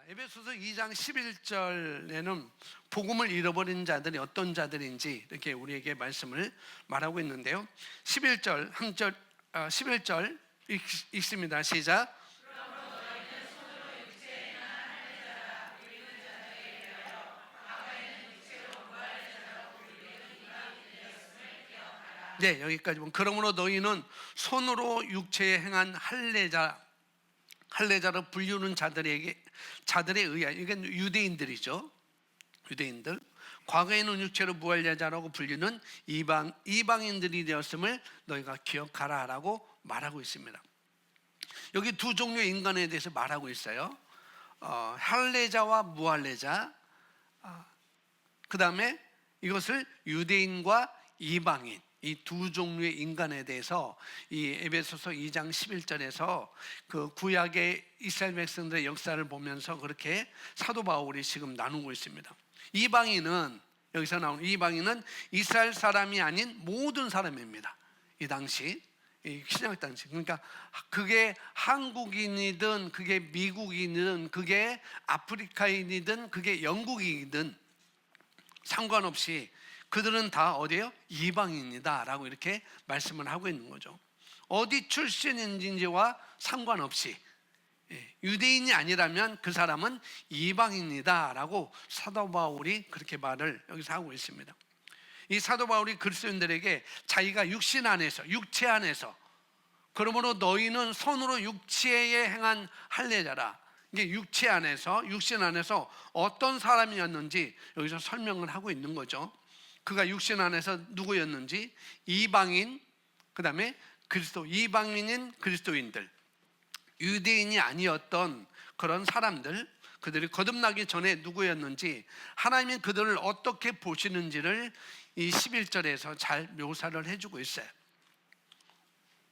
에베소서 2장 11절에는 복음을 잃어버린 자들이 어떤 자들인지 이렇게 우리에게 말씀을 말하고 있는데요. 11절 한절 11절 읽습니다. 시작. 네, 여기까지 보면 그러므로 너희는 손으로 육체에 행한 할례자로 불리우는 자들에 의하여, 이게 유대인들이죠. 유대인들, 과거에는 육체로 무할례자라고 불리는 이방인들이 되었음을 너희가 기억하라 라고 말하고 있습니다. 여기 두 종류의 인간에 대해서 말하고 있어요. 할례자와 무할례자, 그 다음에 이것을 유대인과 이방인, 이 두 종류의 인간에 대해서 이 에베소서 2장 11절에서 그 구약의 이스라엘 백성들의 역사를 보면서 그렇게 사도 바울이 지금 나누고 있습니다. 이방인은, 여기서 나오는 이방인은 이스라엘 사람이 아닌 모든 사람입니다. 이 당시, 이 신약 당시. 그러니까 그게 한국인이든 그게 미국인이든 그게 아프리카인이든 그게 영국인이든 상관없이 그들은 다 어디예요? 이방인이다 라고 이렇게 말씀을 하고 있는 거죠. 어디 출신인지와 상관없이 유대인이 아니라면 그 사람은 이방인이다 라고 사도 바울이 그렇게 말을 여기서 하고 있습니다. 이 사도 바울이 그리스도인들에게 자기가 육신 안에서, 육체 안에서, 그러므로 너희는 손으로 육체에 행한 할례자라, 이게 육체 안에서, 육신 안에서 어떤 사람이었는지 여기서 설명을 하고 있는 거죠. 그가 육신 안에서 누구였는지, 이방인, 그 다음에 그리스도, 이방인인 그리스도인들, 유대인이 아니었던 그런 사람들, 그들이 거듭나기 전에 누구였는지, 하나님이 그들을 어떻게 보시는지를 이 11절에서 잘 묘사를 해주고 있어요.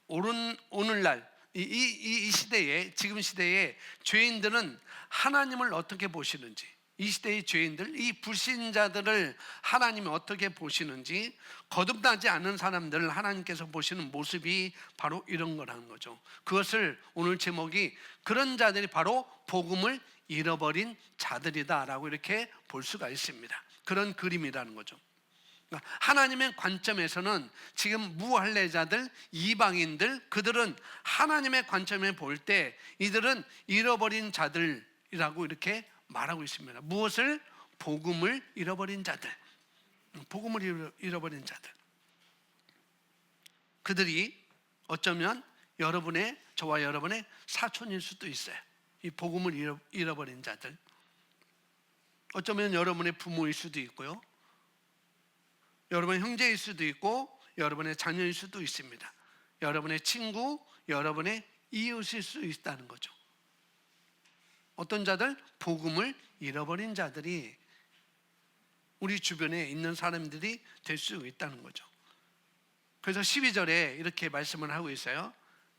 오늘날 이 시대에, 지금 시대에 죄인들은 하나님을 어떻게 보시는지, 이 시대의 죄인들, 이 불신자들을 하나님이 어떻게 보시는지, 거듭나지 않은 사람들을 하나님께서 보시는 모습이 바로 이런 거라는 거죠. 그것을 오늘 제목이 그런 자들이 바로 복음을 잃어버린 자들이다 라고 이렇게 볼 수가 있습니다. 그런 그림이라는 거죠. 하나님의 관점에서는 지금 무할례자들, 이방인들, 그들은 하나님의 관점에 볼 때 이들은 잃어버린 자들이라고 이렇게 말하고 있습니다. 무엇을? 복음을 잃어버린 자들, 복음을 잃어버린 자들. 그들이 어쩌면 저와 여러분의 사촌일 수도 있어요. 이 복음을 잃어버린 자들, 어쩌면 여러분의 부모일 수도 있고요, 여러분의 형제일 수도 있고, 여러분의 자녀일 수도 있습니다. 여러분의 친구, 여러분의 이웃일 수 있다는 거죠. 어떤 자들? 복음을 잃어버린 자들이 우리 주변에 있는 사람들이 될 수 있다는 거죠. 그래서 12절에 이렇게 말씀을 하고 있어요.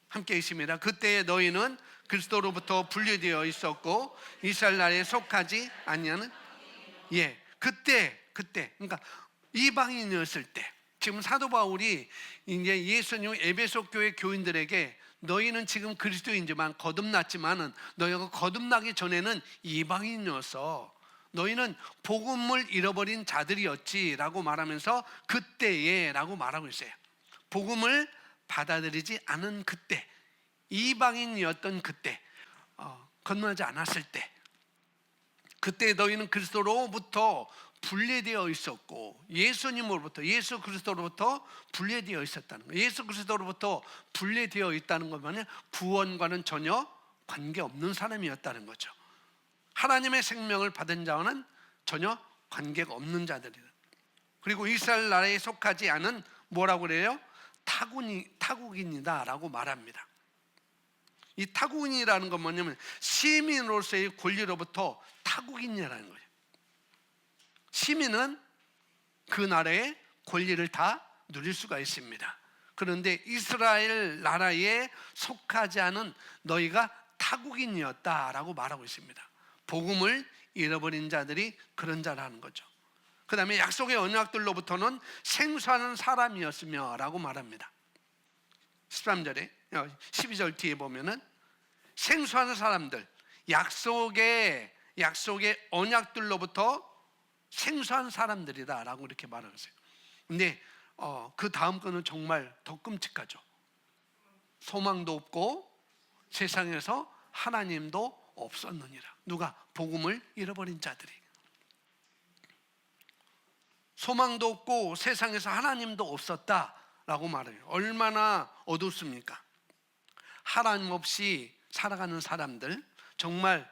함께 읽습니다. 그때에 너희는 그리스도로부터 분리되어 있었고 이스라엘 나라에 속하지 아니하는, 그때 그러니까 이방인이었을 때, 지금 사도 바울이 이제 예수님 에베소 교회 교인들에게 너희는 지금 그리스도인지만 거듭났지만은 너희가 거듭나기 전에는 이방인이어서 너희는 복음을 잃어버린 자들이었지라고 말하면서 그때에 라고 말하고 있어요. 복음을 받아들이지 않은 그때, 이방인이었던 그때, 건너지 않았을 때, 그때 너희는 그리스도로부터 분리되어 있었고, 예수님으로부터, 예수 그리스도로부터 분리되어 있었다는 거예요. 예수 그리스도로부터 분리되어 있다는 것만은 구원과는 전혀 관계없는 사람이었다는 거죠. 하나님의 생명을 받은 자와는 전혀 관계가 없는 자들이다. 그리고 이스라엘 나라에 속하지 않은, 뭐라고 그래요? 타국인이다 라고 말합니다. 이 타국인이라는 건 뭐냐면 시민으로서의 권리로부터 타국인이라는 거예요. 시민은 그 나라의 권리를 다 누릴 수가 있습니다. 그런데 이스라엘 나라에 속하지 않은 너희가 타국인이었다라고 말하고 있습니다. 복음을 잃어버린 자들이 그런 자라는 거죠. 그 다음에 약속의 언약들로부터는 생소하는 사람이었으며 라고 말합니다. 13절에 12절 뒤에 보면은 생소하는 사람들, 약속의 약속의 언약들로부터 생소한 사람들이다라고 이렇게 말을 하세요. 근데 그 다음 거는 정말 더 끔찍하죠. 소망도 없고 세상에서 하나님도 없었느니라. 누가? 복음을 잃어버린 자들이. 소망도 없고 세상에서 하나님도 없었다라고 말해요. 얼마나 어둡습니까? 하나님 없이 살아가는 사람들, 정말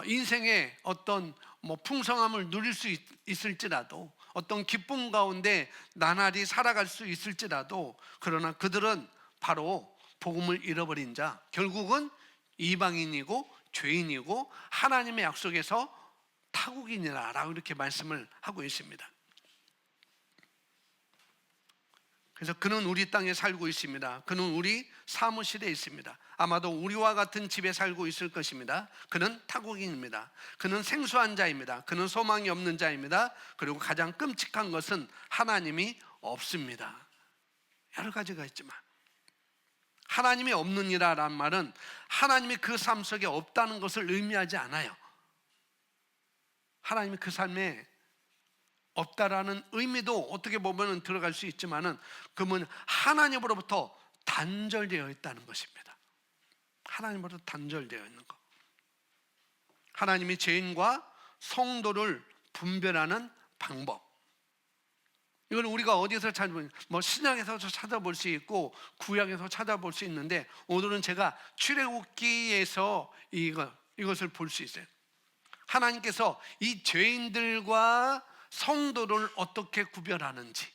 인생의 어떤 풍성함을 누릴 수 있을지라도, 어떤 기쁨 가운데 나날이 살아갈 수 있을지라도, 그러나 그들은 바로 복음을 잃어버린 자, 결국은 이방인이고 죄인이고 하나님의 약속에서 타국인이라고 이렇게 말씀을 하고 있습니다. 그래서 그는 우리 땅에 살고 있습니다. 그는 우리 사무실에 있습니다. 아마도 우리와 같은 집에 살고 있을 것입니다. 그는 타국인입니다. 그는 생소한 자입니다. 그는 소망이 없는 자입니다. 그리고 가장 끔찍한 것은 하나님이 없습니다. 여러 가지가 있지만 하나님이 없느니라라는 말은 하나님이 그 삶 속에 없다는 것을 의미하지 않아요. 하나님이 그 삶에 없다라는 의미도 어떻게 보면 들어갈 수 있지만은 그러면 하나님으로부터 단절되어 있다는 것입니다. 하나님으로부터 단절되어 있는 것. 하나님이 죄인과 성도를 분별하는 방법. 이건 우리가 어디서 찾아보면 신약에서 찾아볼 수 있고 구약에서 찾아볼 수 있는데 오늘은 제가 출애굽기에서 이것을 볼 수 있어요. 하나님께서 이 죄인들과 성도를 어떻게 구별하는지,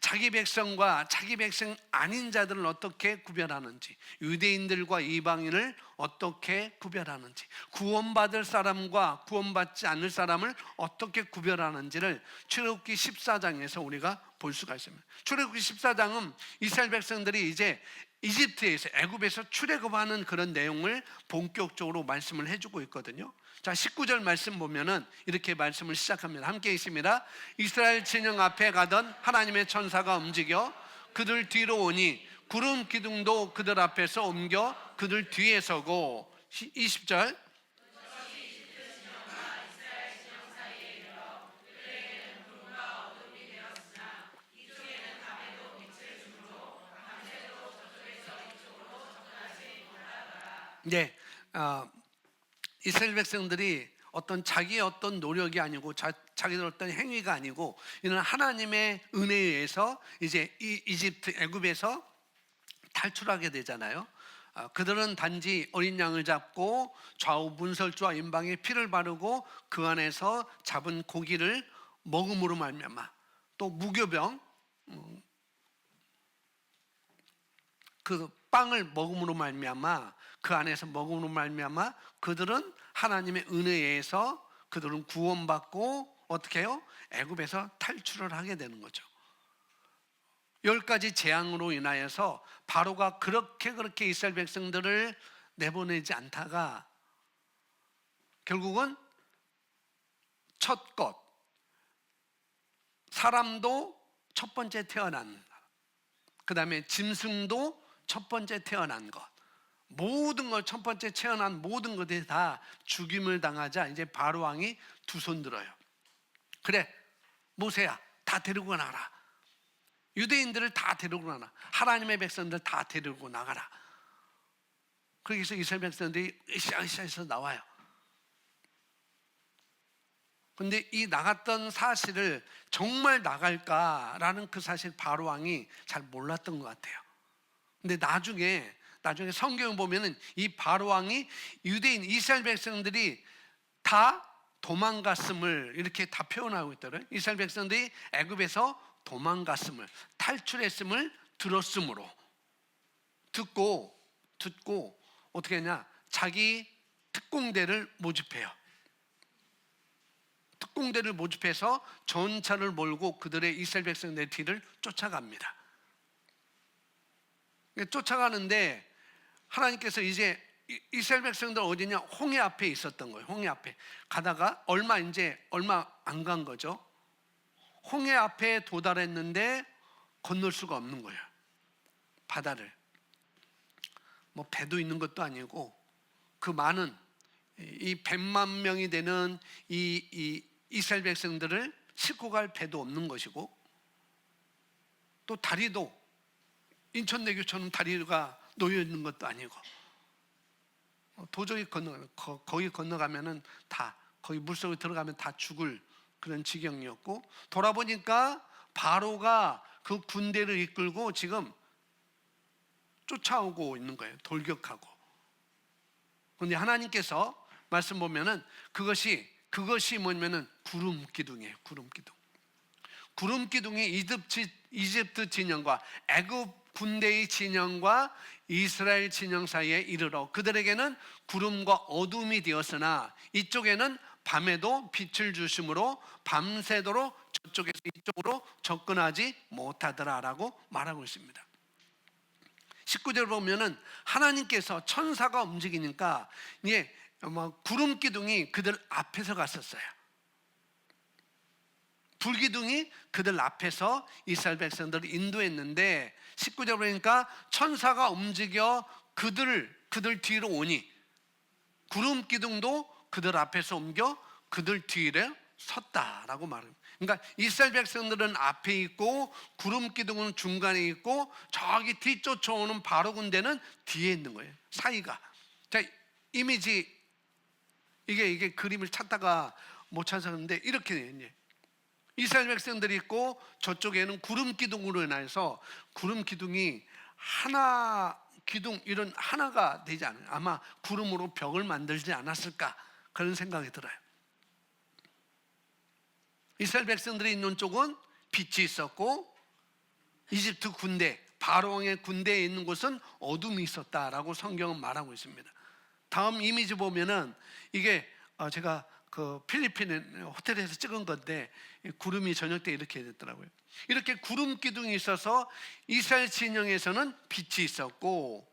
자기 백성과 자기 백성 아닌 자들을 어떻게 구별하는지, 유대인들과 이방인을 어떻게 구별하는지, 구원받을 사람과 구원받지 않을 사람을 어떻게 구별하는지를 출애굽기 14장에서 우리가 볼 수가 있습니다. 출애굽기 14장은 이스라엘 백성들이 이제 이집트에서, 애굽에서 출애굽하는 그런 내용을 본격적으로 말씀을 해주고 있거든요. 자, 19절 말씀 보면은 이렇게 말씀을 시작합니다. 함께 있습니다. 이스라엘 진영 앞에 가던 하나님의 천사가 움직여 그들 뒤로 오니 구름 기둥도 그들 앞에서 옮겨 그들 뒤에 서고, 20절 네, 이스라엘 백성들이 자기의 어떤 노력이 아니고 자기들 어떤 행위가 아니고 이는 하나님의 은혜에 의해서 이제 이집트 애굽에서 탈출하게 되잖아요. 그들은 단지 어린 양을 잡고 좌우 문설주와 임방에 피를 바르고 그 안에서 잡은 고기를 먹음으로 말미암아, 또 무교병 그 빵을 먹음으로 말미암아, 그 안에서 먹음으로 말미암아 그들은 하나님의 은혜에 의해서 그들은 구원받고 어떻게 해요? 애굽에서 탈출을 하게 되는 거죠. 10가지 재앙으로 인하여서 바로가 그렇게 이스라엘 백성들을 내보내지 않다가 결국은 첫 것, 사람도 첫 번째 태어난, 그 다음에 짐승도 첫 번째 태어난 것, 모든 걸 첫 번째 태어난 모든 것에 다 죽임을 당하자 이제 바로 왕이 두 손 들어요. 그래, 모세야, 다 데리고 나가라. 유대인들을 다 데리고 나가라. 하나님의 백성들 다 데리고 나가라. 그래서 이스라엘 백성들이 으쌰으쌰해서 나와요. 근데 이 나갔던 사실을 정말 나갈까라는 그 사실 바로 왕이 잘 몰랐던 것 같아요. 근데 나중에 성경 보면은 이 바로 왕이 유대인 이스라엘 백성들이 다 도망갔음을 이렇게 다 표현하고 있더라고요. 이스라엘 백성들이 애굽에서 도망갔음을, 탈출했음을 들었으므로 듣고 어떻게 했냐? 자기 특공대를 모집해요. 특공대를 모집해서 전차를 몰고 그들의 이스라엘 백성들의 뒤를 쫓아갑니다. 쫓아가는데 하나님께서 이제 이스라엘 백성들 어디냐? 홍해 앞에 있었던 거예요. 홍해 앞에 가다가 얼마 안 간 거죠. 홍해 앞에 도달했는데 건널 수가 없는 거예요. 바다를. 배도 있는 것도 아니고 그 많은 이 100만 명이 되는 이 이스라엘 백성들을 싣고 갈 배도 없는 것이고, 또 다리도 인천대교처럼 다리가 놓여 있는 것도 아니고, 도저히 거기 건너가면은 다, 거기 물속에 들어가면 다 죽을 그런 지경이었고, 돌아보니까 바로가 그 군대를 이끌고 지금 쫓아오고 있는 거예요. 돌격하고. 그런데 하나님께서 말씀 보면은 그것이 뭐냐면은 구름 기둥이에요. 구름 기둥. 구름 기둥이 이집트 진영과 애굽 군대의 진영과 이스라엘 진영 사이에 이르러 그들에게는 구름과 어둠이 되었으나 이쪽에는 밤에도 빛을 주심으로 밤새도록 저쪽에서 이쪽으로 접근하지 못하더라라고 말하고 있습니다. 19절 보면은 하나님께서 천사가 움직이니까 이게 구름 기둥이 그들 앞에서 갔었어요. 불기둥이 그들 앞에서 이스라엘 백성들을 인도했는데 19절 보니까 천사가 움직여 그들 뒤로 오니 구름 기둥도 그들 앞에서 옮겨 그들 뒤에 섰다라고 말합니다. 그러니까 이스라엘 백성들은 앞에 있고 구름 기둥은 중간에 있고 저기 뒤쫓아오는 바로 군대는 뒤에 있는 거예요. 사이가. 자, 이미지 이게 그림을 찾다가 못 찾았는데 이렇게 돼요. 이스라엘 백성들이 있고 저쪽에는 구름 기둥으로 인해서 구름 기둥이 하나 기둥 이런 하나가 되지 않아요. 아마 구름으로 벽을 만들지 않았을까 그런 생각이 들어요. 이스라엘 백성들이 있는 쪽은 빛이 있었고 이집트 군대 바로왕의 군대에 있는 곳은 어둠이 있었다라고 성경은 말하고 있습니다. 다음 이미지 보면은 이게 제가 그 필리핀 호텔에서 찍은 건데 구름이 저녁 때 이렇게 됐더라고요. 이렇게 구름 기둥이 있어서 이스라엘 진영에서는 빛이 있었고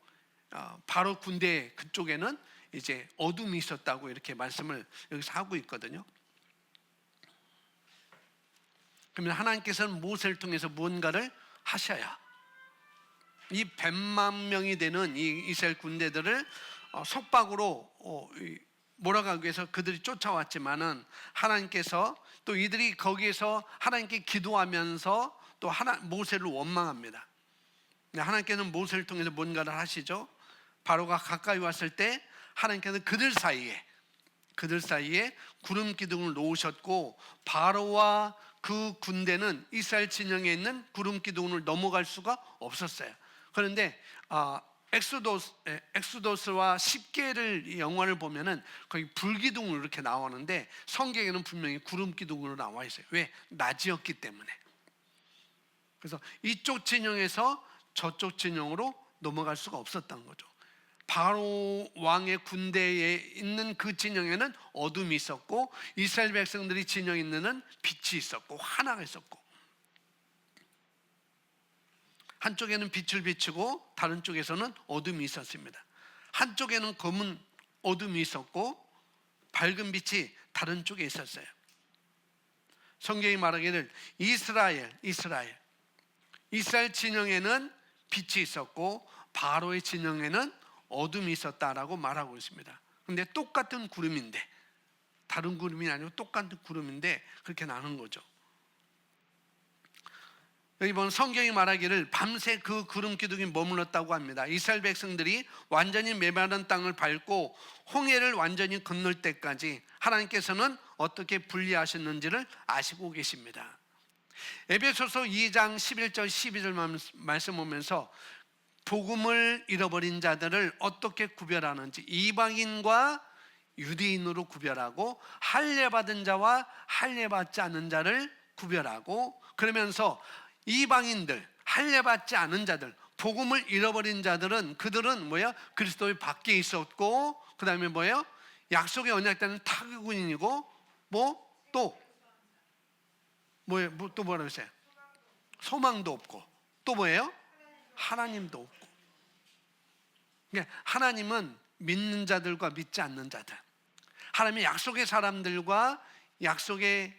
바로 군대 그쪽에는 이제 어둠이 있었다고 이렇게 말씀을 여기서 하고 있거든요. 그러면 하나님께서는 모세를 통해서 무언가를 하셔야 이 100만 명이 되는 이 이스라엘 군대들을 속박으로 몰아가기 위해서 그들이 쫓아왔지만은 하나님께서 또 이들이 거기에서 하나님께 기도하면서 또 모세를 원망합니다. 하나님께는 모세를 통해서 뭔가를 하시죠. 바로가 가까이 왔을 때 하나님께서 그들 사이에 구름 기둥을 놓으셨고 바로와 그 군대는 이스라엘 진영에 있는 구름 기둥을 넘어갈 수가 없었어요. 그런데 엑소더스와 10개를 영화를 보면은 거기 불기둥으로 이렇게 나오는데 성경에는 분명히 구름 기둥으로 나와 있어요. 왜? 낮이었기 때문에. 그래서 이쪽 진영에서 저쪽 진영으로 넘어갈 수가 없었던 거죠. 바로 왕의 군대에 있는 그 진영에는 어둠이 있었고 이스라엘 백성들이 진영에 있는 빛이 있었고 하나가 있었고 한쪽에는 빛을 비추고 다른 쪽에서는 어둠이 있었습니다. 한쪽에는 검은 어둠이 있었고 밝은 빛이 다른 쪽에 있었어요. 성경이 말하기를 이스라엘 진영에는 빛이 있었고 바로의 진영에는 어둠이 있었다라고 말하고 있습니다. 그런데 똑같은 구름인데 다른 구름이 아니고 똑같은 구름인데 그렇게 나눈 거죠. 여기 보면 성경이 말하기를 밤새 그 구름 기둥이 머물렀다고 합니다. 이스라엘 백성들이 완전히 메마른 땅을 밟고 홍해를 완전히 건널 때까지 하나님께서는 어떻게 분리하셨는지를 아시고 계십니다. 에베소서 2장 11절 12절 말씀 보면서 복음을 잃어버린 자들을 어떻게 구별하는지 이방인과 유대인으로 구별하고 할례받은 자와 할례받지 않은 자를 구별하고 그러면서 이방인들, 할례받지 않은 자들, 복음을 잃어버린 자들은 그들은 뭐야? 그리스도의 밖에 있었고 그 다음에 뭐예요? 약속의 언약 때는 타국인이고 또 뭐예요? 또 뭐라고 했어요? 소망도 없고 또 뭐예요? 하나님도 없고. 그러니까 하나님은 믿는 자들과 믿지 않는 자들, 하나님의 약속의 사람들과 약속에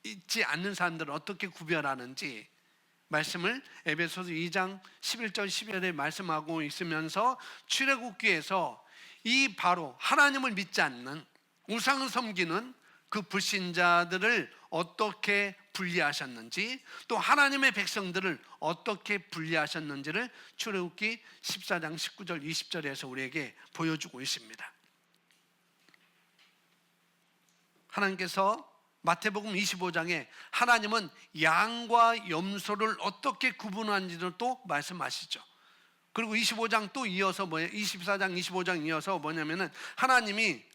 있지 않는 사람들을 어떻게 구별하는지 말씀을 에베소서 2장 11절 12절에 말씀하고 있으면서 출애굽기에서 이 바로 하나님을 믿지 않는 우상을 섬기는 그 불신자들을 어떻게 분리하셨는지, 또 하나님의 백성들을 어떻게 분리하셨는지를 출애굽기 14장 19절 20절에서 우리에게 보여주고 있습니다. 하나님께서 마태복음 25장에 하나님은 양과 염소를 어떻게 구분하는지를 또 말씀하시죠. 그리고 25장 또 이어서 24장 25장 이어서 뭐냐면은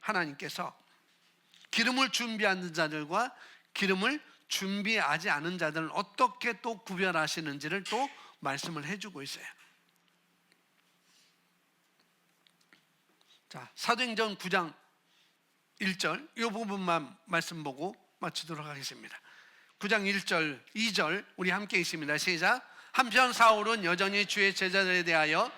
하나님께서 기름을 준비하는 자들과 기름을 준비하지 않은 자들을 어떻게 또 구별하시는지를 또 말씀을 해주고 있어요. 자, 사도행전 9장 1절 이 부분만 말씀 보고 마치도록 하겠습니다. 9장 1절 2절 우리 함께 있습니다. 시작. 한편 사울은 여전히 주의 제자들에 대하여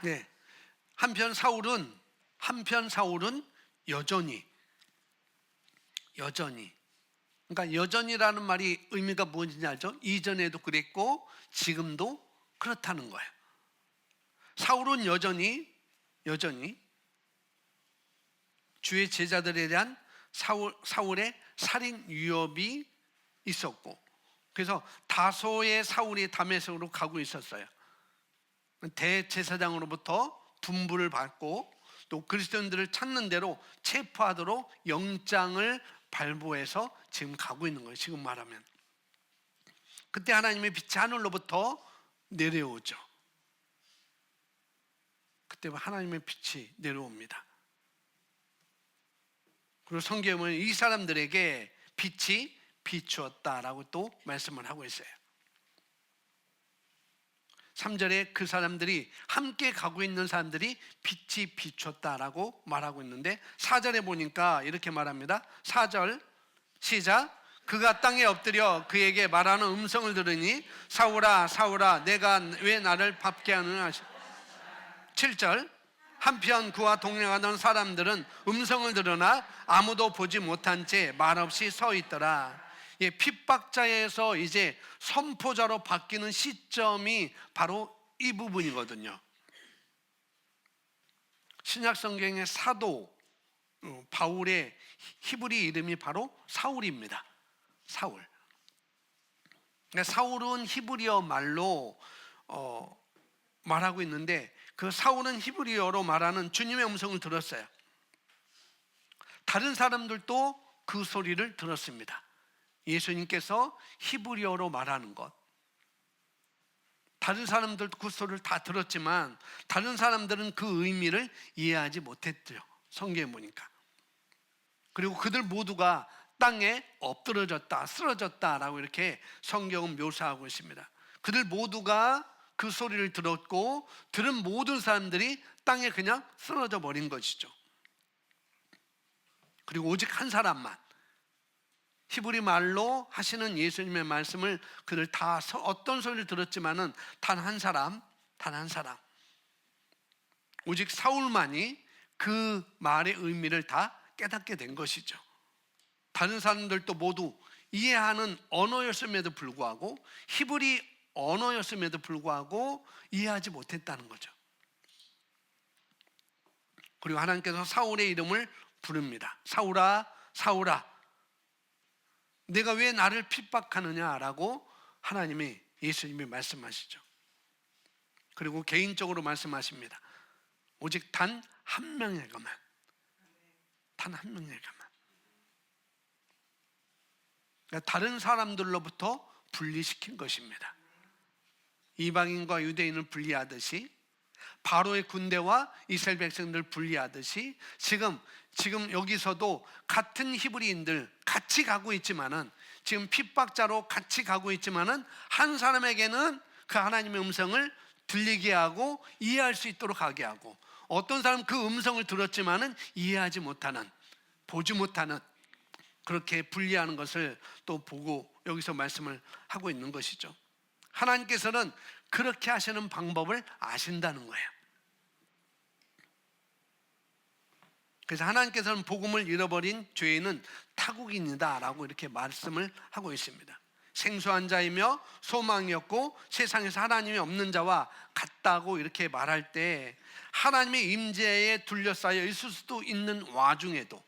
네, 한편 사울은 여전히 그러니까 여전이라는 말이 의미가 무엇인지 알죠? 이전에도 그랬고 지금도 그렇다는 거예요. 사울은 여전히 주의 제자들에 대한 사울의 살인 위협이 있었고, 그래서 다소의 사울이 다메섹으로 가고 있었어요. 대제사장으로부터 분부를 받고 또 그리스도인들을 찾는 대로 체포하도록 영장을 발부해서 지금 가고 있는 거예요. 지금 말하면 그때 하나님의 빛이 하늘로부터 내려오죠. 그때 하나님의 빛이 내려옵니다. 그리고 성경에 보면 이 사람들에게 빛이 비추었다라고 또 말씀을 하고 있어요. 3절에 그 사람들이 함께 가고 있는 사람들이 빛이 비췄다라고 말하고 있는데 4절에 보니까 이렇게 말합니다. 4절 시작. 그가 땅에 엎드려 그에게 말하는 음성을 들으니 사울아 사울아 내가 왜 나를 밟게 하느냐. 7절 한편 그와 동행하던 사람들은 음성을 들으나 아무도 보지 못한 채 말없이 서 있더라. 핍박자에서 이제 선포자로 바뀌는 시점이 바로 이 부분이거든요. 신약 성경의 사도 바울의 히브리 이름이 바로 사울입니다. 사울. 그러니까 사울은 히브리어 말로 말하고 있는데 그 사울은 히브리어로 말하는 주님의 음성을 들었어요. 다른 사람들도 그 소리를 들었습니다. 예수님께서 히브리어로 말하는 것, 다른 사람들도 그 소리를 다 들었지만 다른 사람들은 그 의미를 이해하지 못했죠. 성경에 보니까. 그리고 그들 모두가 땅에 엎드러졌다 쓰러졌다라고 이렇게 성경은 묘사하고 있습니다. 그들 모두가 그 소리를 들었고 들은 모든 사람들이 땅에 그냥 쓰러져 버린 것이죠. 그리고 오직 한 사람만, 히브리 말로 하시는 예수님의 말씀을 그들 다 어떤 소리를 들었지만은 단 한 사람 오직 사울만이 그 말의 의미를 다 깨닫게 된 것이죠. 다른 사람들도 모두 이해하는 언어였음에도 불구하고 히브리 언어였음에도 불구하고 이해하지 못했다는 거죠. 그리고 하나님께서 사울의 이름을 부릅니다. 사울아 사울아 내가 왜 나를 핍박하느냐라고 하나님이 예수님이 말씀하시죠. 그리고 개인적으로 말씀하십니다. 오직 단 한 명에게만, 단 한 명에게만. 그러니까 다른 사람들로부터 분리시킨 것입니다. 이방인과 유대인을 분리하듯이 바로의 군대와 이스라엘 백성들 분리하듯이 지금 여기서도 같은 히브리인들 같이 가고 있지만은 지금 핍박자로 같이 가고 있지만은 한 사람에게는 그 하나님의 음성을 들리게 하고 이해할 수 있도록 하게 하고 어떤 사람은 그 음성을 들었지만은 이해하지 못하는, 보지 못하는, 그렇게 분리하는 것을 또 보고 여기서 말씀을 하고 있는 것이죠. 하나님께서는 그렇게 하시는 방법을 아신다는 거예요. 그래서 하나님께서는 복음을 잃어버린 죄인은 타국인이다라고 이렇게 말씀을 하고 있습니다. 생소한 자이며 소망이 없고 세상에서 하나님이 없는 자와 같다고 이렇게 말할 때 하나님의 임재에 둘러싸여 있을 수도 있는 와중에도,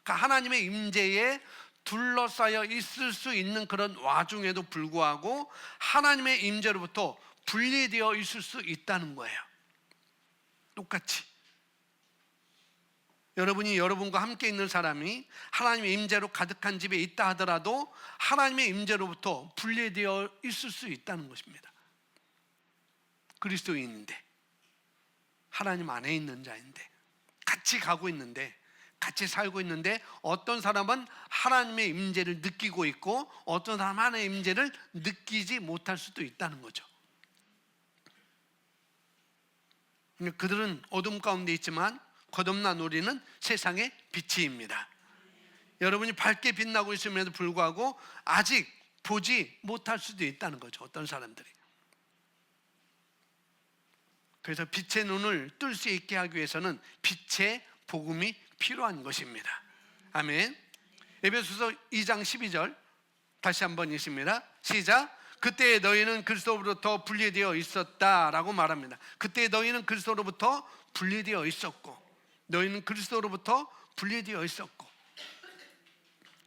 그러니까 하나님의 임재에 둘러싸여 있을 수 있는 그런 와중에도 불구하고 하나님의 임재로부터 분리되어 있을 수 있다는 거예요. 똑같이 여러분이 여러분과 함께 있는 사람이 하나님의 임재로 가득한 집에 있다 하더라도 하나님의 임재로부터 분리되어 있을 수 있다는 것입니다. 그리스도인인데, 하나님 안에 있는 자인데, 같이 가고 있는데, 같이 살고 있는데, 어떤 사람은 하나님의 임재를 느끼고 있고 어떤 사람은 하나님의 임재를 느끼지 못할 수도 있다는 거죠. 그들은 어둠 가운데 있지만 거듭난 우리는 세상의 빛입니다. 여러분이 밝게 빛나고 있음에도 불구하고 아직 보지 못할 수도 있다는 거죠, 어떤 사람들이. 그래서 빛의 눈을 뜰 수 있게 하기 위해서는 빛의 복음이 필요한 것입니다. 아멘. 에베소서 2장 12절 다시 한번 읽습니다. 시작. 그때 너희는 그리스도로부터 분리되어 있었다라고 말합니다. 그때 너희는 그리스도로부터 분리되어 있었고, 너희는 그리스도로부터 분리되어 있었고,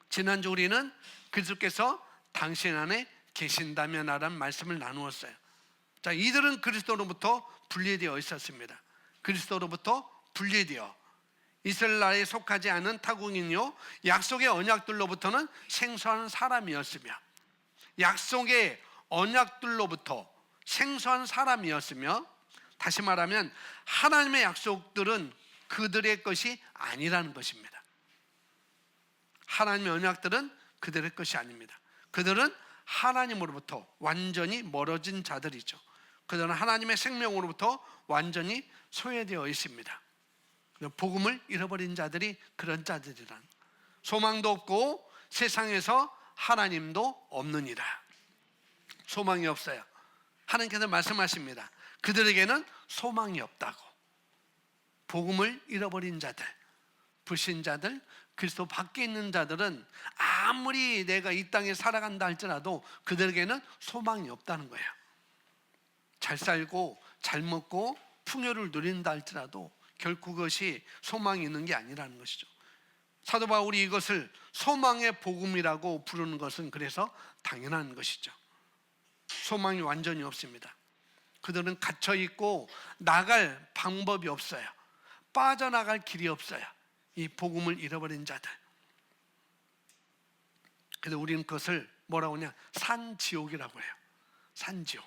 지난주 우리는 그리스도께서 당신 안에 계신다면 라는 말씀을 나누었어요. 자, 이들은 그리스도로부터 분리되어 있었습니다. 그리스도로부터 분리되어 이스라엘 나라에 속하지 않은 타국인요, 약속의 언약들로부터는 생소한 사람이었으며, 약속의 언약들로부터 생소한 사람이었으며, 다시 말하면 하나님의 약속들은 그들의 것이 아니라는 것입니다. 하나님의 언약들은 그들의 것이 아닙니다. 그들은 하나님으로부터 완전히 멀어진 자들이죠. 그들은 하나님의 생명으로부터 완전히 소외되어 있습니다. 복음을 잃어버린 자들이 그런 자들이란, 소망도 없고 세상에서 하나님도 없느니라. 소망이 없어요. 하나님께서 말씀하십니다. 그들에게는 소망이 없다고. 복음을 잃어버린 자들, 불신자들, 그리스도 밖에 있는 자들은 아무리 내가 이 땅에 살아간다 할지라도 그들에게는 소망이 없다는 거예요. 잘 살고 잘 먹고 풍요를 누린다 할지라도 결코 그것이 소망이 있는 게 아니라는 것이죠. 사도 바울이 이것을 소망의 복음이라고 부르는 것은 그래서 당연한 것이죠. 소망이 완전히 없습니다. 그들은 갇혀있고 나갈 방법이 없어요. 빠져나갈 길이 없어요. 이 복음을 잃어버린 자들. 그래서 우리는 그것을 뭐라고 하냐, 산지옥이라고 해요. 산지옥.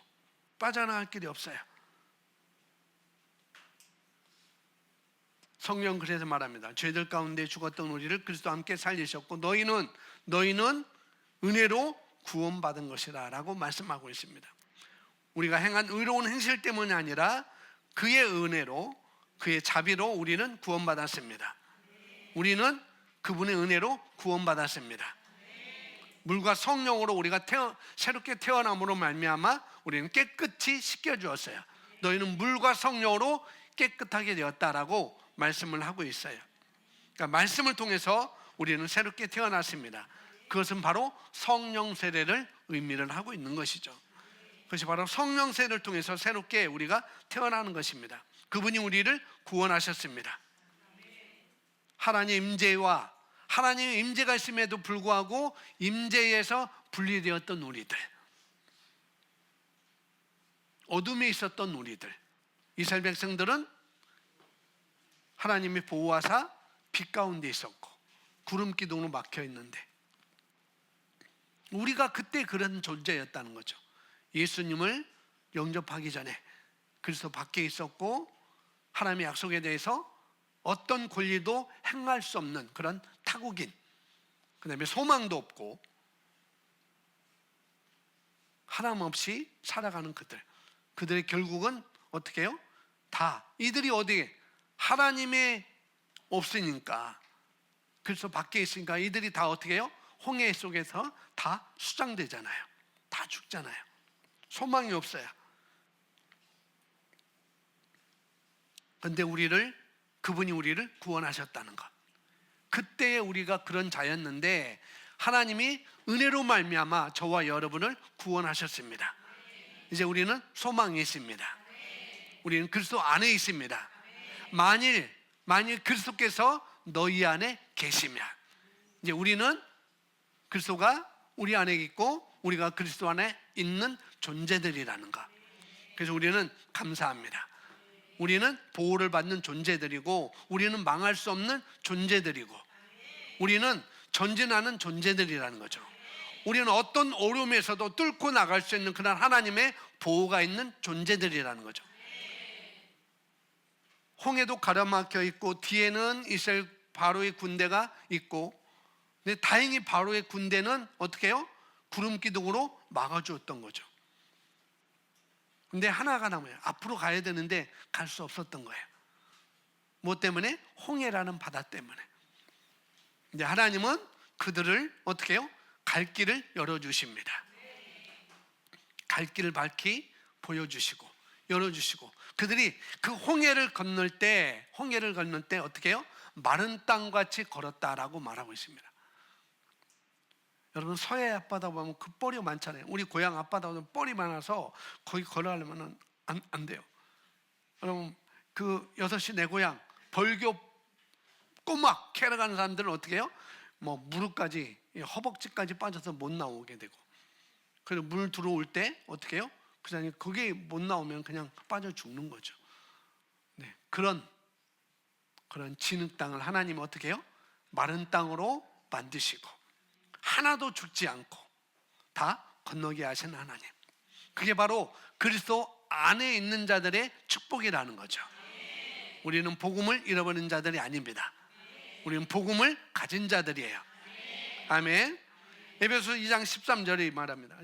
빠져나갈 길이 없어요. 성경 그래서 말합니다. 죄들 가운데 죽었던 우리를 그리스도와 함께 살리셨고 너희는 은혜로 구원받은 것이라 라고 말씀하고 있습니다. 우리가 행한 의로운 행실 때문이 아니라 그의 은혜로, 그의 자비로 우리는 구원받았습니다. 우리는 그분의 은혜로 구원받았습니다. 물과 성령으로 우리가 새롭게 태어남으로 말미암아 우리는 깨끗이 씻겨주었어요. 너희는 물과 성령으로 깨끗하게 되었다라고 말씀을 하고 있어요. 그러니까 말씀을 통해서 우리는 새롭게 태어났습니다. 그것은 바로 성령 세례를 의미를 하고 있는 것이죠. 그것이 바로 성령 세례를 통해서 새롭게 우리가 태어나는 것입니다. 그분이 우리를 구원하셨습니다. 하나님의 임재와 하나님의 임재가 있음에도 불구하고 임재에서 분리되었던 우리들, 어둠에 있었던 우리들, 이스라엘 백성들은 하나님이 보호하사 빛 가운데 있었고 구름 기둥으로 막혀 있는데 우리가 그때 그런 존재였다는 거죠. 예수님을 영접하기 전에 그리스도 밖에 있었고 하나님의 약속에 대해서 어떤 권리도 행할 수 없는 그런 타국인, 그 다음에 소망도 없고 하나님 없이 살아가는 그들의 결국은 어떻게 해요? 다 이들이 어디에 하나님의 없으니까, 그래서 밖에 있으니까 이들이 다 어떻게 해요? 홍해 속에서 다 수장되잖아요. 다 죽잖아요. 소망이 없어요. 그런데 우리를 그분이 우리를 구원하셨다는 것. 그때에 우리가 그런 자였는데 하나님이 은혜로 말미암아 저와 여러분을 구원하셨습니다. 이제 우리는 소망이 있습니다. 우리는 그리스도 안에 있습니다. 만일 그리스도께서 너희 안에 계시면, 이제 우리는 그리스도가 우리 안에 있고 우리가 그리스도 안에 있는 존재들이라는 것. 그래서 우리는 감사합니다. 우리는 보호를 받는 존재들이고 우리는 망할 수 없는 존재들이고 우리는 전진하는 존재들이라는 거죠. 우리는 어떤 어려움에서도 뚫고 나갈 수 있는 그런 하나님의 보호가 있는 존재들이라는 거죠. 홍해도 가로막혀 있고 뒤에는 이스라엘 바로의 군대가 있고, 근데 다행히 바로의 군대는 어떻게 해요? 구름 기둥으로 막아주었던 거죠. 근데 하나가 남아요. 앞으로 가야 되는데 갈 수 없었던 거예요. 뭐 때문에? 홍해라는 바다 때문에. 근데 하나님은 그들을 어떻게 해요? 갈 길을 열어주십니다. 갈 길을 밝히 보여주시고 열어주시고, 그들이 그 홍해를 건널 때 어떻게 해요? 마른 땅같이 걸었다라고 말하고 있습니다. 여러분, 서해 앞바다 보면 그 뻘이 많잖아요. 우리 고향 앞바다 보면 뻘이 많아서 거기 걸어가려면 안 돼요. 여러분, 그 6시 내 고향 벌교 꼬막 캐러 가는 사람들은 어떻게 해요? 뭐 무릎까지, 허벅지까지 빠져서 못 나오게 되고, 그리고 물 들어올 때 어떻게 해요? 그 사람이 거기에 못 나오면 그냥 빠져 죽는 거죠. 네, 그런 진흙 땅을 하나님은 어떻게 해요? 마른 땅으로 만드시고 하나도 죽지 않고 다 건너게 하신 하나님. 그게 바로 그리스도 안에 있는 자들의 축복이라는 거죠. 우리는 복음을 잃어버린 자들이 아닙니다. 우리는 복음을 가진 자들이에요. 아멘. 에베소 2장 13절이 말합니다.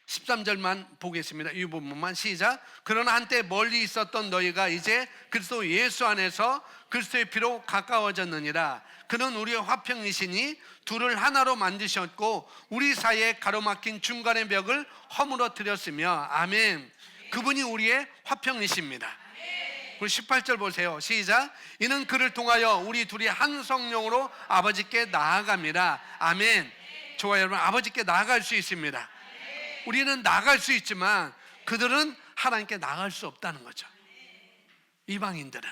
13절만 보겠습니다. 이 부분만 시작. 그러나 한때 멀리 있었던 너희가 이제 그리스도 예수 안에서 그리스도의 피로 가까워졌느니라. 그는 우리의 화평이시니 둘을 하나로 만드셨고 우리 사이에 가로막힌 중간의 벽을 허물어뜨렸으며. 아멘. 그분이 우리의 화평이십니다. 우리 18절 보세요. 시작. 이는 그를 통하여 우리 둘이 한 성령으로 아버지께 나아갑니다. 아멘. 저와 여러분, 아버지께 나아갈 수 있습니다. 우리는 나아갈 수 있지만 그들은 하나님께 나아갈 수 없다는 거죠. 이방인들은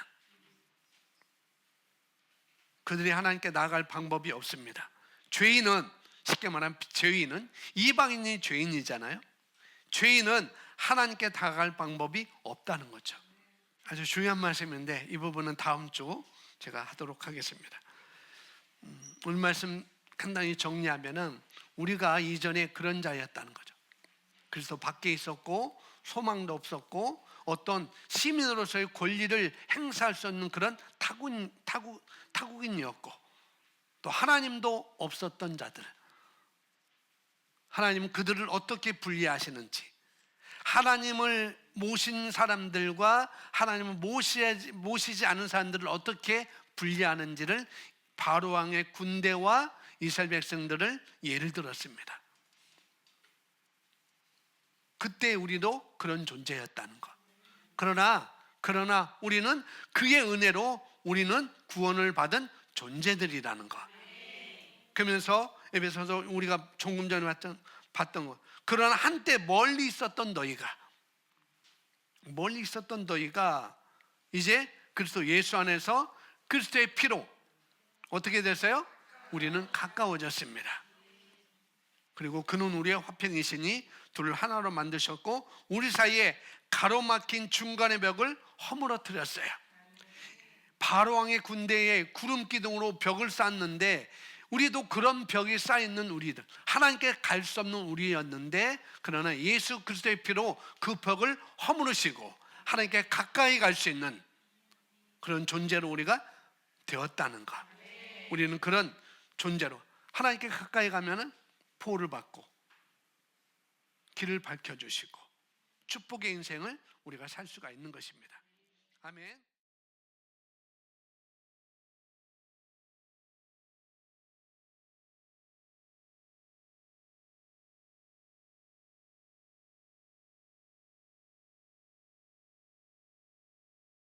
그들이 하나님께 나아갈 방법이 없습니다. 죄인은, 쉽게 말하면 죄인은, 이방인이 죄인이잖아요. 죄인은 하나님께 다가갈 방법이 없다는 거죠. 아주 중요한 말씀인데 이 부분은 다음 주 제가 하도록 하겠습니다. 오늘 말씀 간단히 정리하면은 우리가 이전에 그런 자였다는 거죠. 그래서 밖에 있었고 소망도 없었고 어떤 시민으로서의 권리를 행사할 수 없는 그런 타국인이었고 또 하나님도 없었던 자들. 하나님은 그들을 어떻게 분리하시는지, 하나님을 모신 사람들과 하나님을 모시지 않은 사람들을 어떻게 분리하는지를 바로왕의 군대와 이스라엘 백성들을 예를 들었습니다. 그때 우리도 그런 존재였다는 것. 그러나 우리는 그의 은혜로 우리는 구원을 받은 존재들이라는 것. 그러면서 에베소서 우리가 조금 전에 봤던 것. 그러나 한때 멀리 있었던 너희가 이제 그리스도 예수 안에서 그리스도의 피로 어떻게 됐어요? 우리는 가까워졌습니다. 그리고 그는 우리의 화평이시니 둘을 하나로 만드셨고 우리 사이에 가로막힌 중간의 벽을 허물어뜨렸어요. 바로왕의 군대에 구름 기둥으로 벽을 쌓았는데 우리도 그런 벽이 쌓여있는 우리들, 하나님께 갈 수 없는 우리였는데 그러나 예수 그리스도의 피로 그 벽을 허물으시고 하나님께 가까이 갈 수 있는 그런 존재로 우리가 되었다는 것. 우리는 그런 존재로 하나님께 가까이 가면은 보호를 받고 길을 밝혀주시고 축복의 인생을 우리가 살 수가 있는 것입니다. 아멘.